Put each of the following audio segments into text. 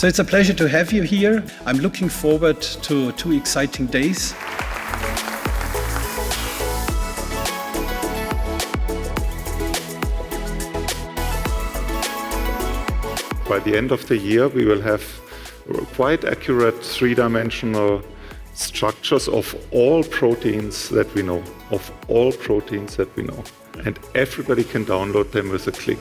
So it's a pleasure to have you here. I'm looking forward to 2 exciting days. By the end of the year, we will have quite accurate 3-dimensional structures of all proteins that we know, And everybody can download them with a click.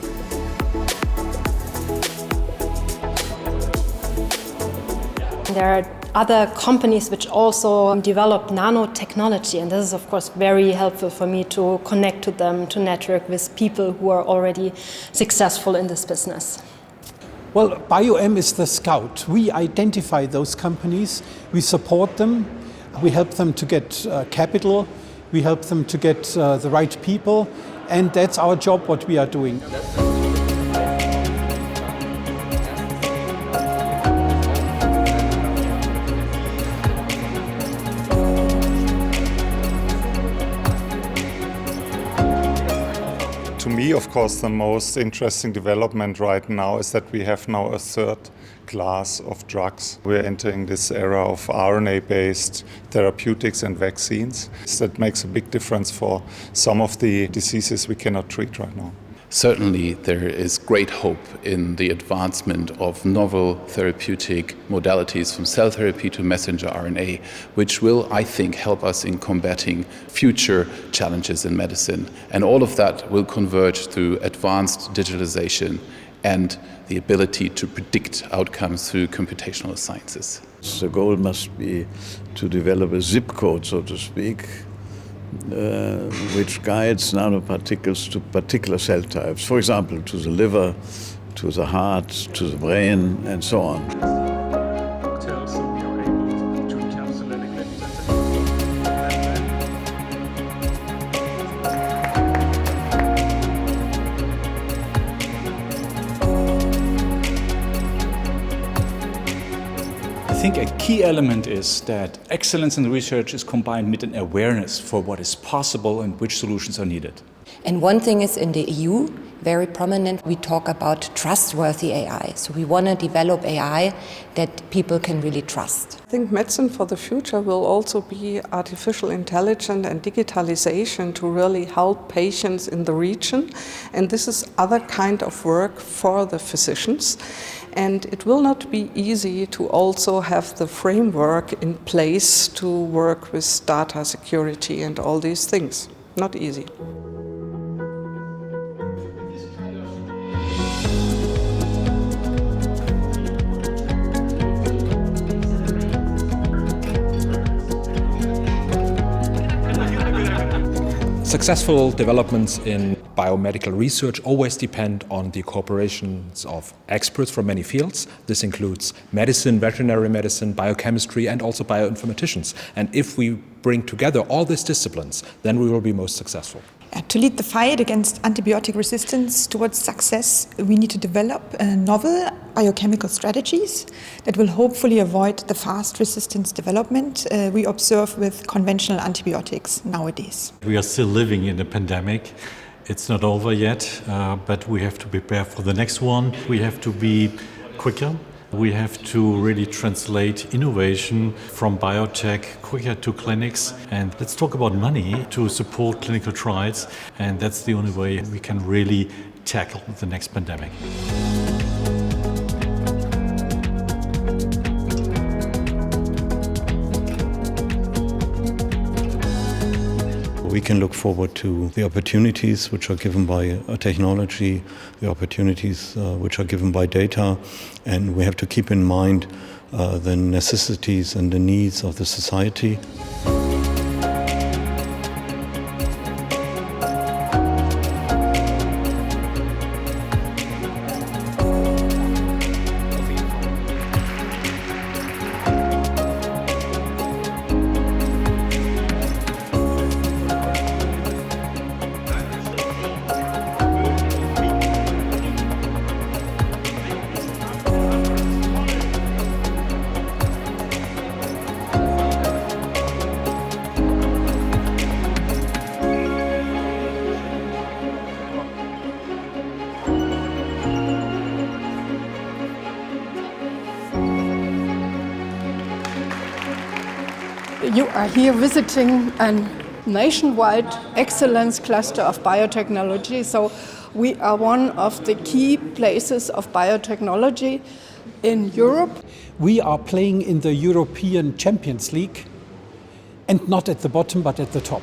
There are other companies which also develop nanotechnology, and this is of course very helpful for me to connect to them, to network with people who are already successful in this business. Well, BioM is the scout. We identify those companies, we support them, we help them to get capital, we help them to get the right people, and that's our job, what we are doing. To me, of course, the most interesting development right now is that we have now a third class of drugs. We're entering this era of RNA-based therapeutics and vaccines. That makes a big difference for some of the diseases we cannot treat right now. Certainly, there is great hope in the advancement of novel therapeutic modalities from cell therapy to messenger RNA, which will, I think, help us in combating future challenges in medicine. And all of that will converge through advanced digitalization and the ability to predict outcomes through computational sciences. The goal must be to develop a zip code, so to speak, which guides nanoparticles to particular cell types, for example, to the liver, to the heart, to the brain, and so on. I think a key element is that excellence in research is combined with an awareness for what is possible and which solutions are needed. And one thing is in the EU, very prominent, we talk about trustworthy AI. So we want to develop AI that people can really trust. I think medicine for the future will also be artificial intelligence and digitalization to really help patients in the region. And this is other kind of work for the physicians. And it will not be easy to also have the framework in place to work with data security and all these things. Not easy. Successful developments in biomedical research always depend on the cooperations of experts from many fields. This includes medicine, veterinary medicine, biochemistry, and also bioinformaticians. And if we bring together all these disciplines, then we will be most successful. To lead the fight against antibiotic resistance towards success, we need to develop novel biochemical strategies that will hopefully avoid the fast resistance development we observe with conventional antibiotics nowadays. We are still living in a pandemic. It's not over yet, but we have to prepare for the next one. We have to be quicker. We have to really translate innovation from biotech quicker to clinics. And let's talk about money to support clinical trials. And that's the only way we can really tackle the next pandemic. We can look forward to the opportunities which are given by technology, the opportunities which are given by data, and we have to keep in mind the necessities and the needs of the society. You are here visiting a nationwide excellence cluster of biotechnology. So we are one of the key places of biotechnology in Europe. We are playing in the European Champions League, and not at the bottom but at the top.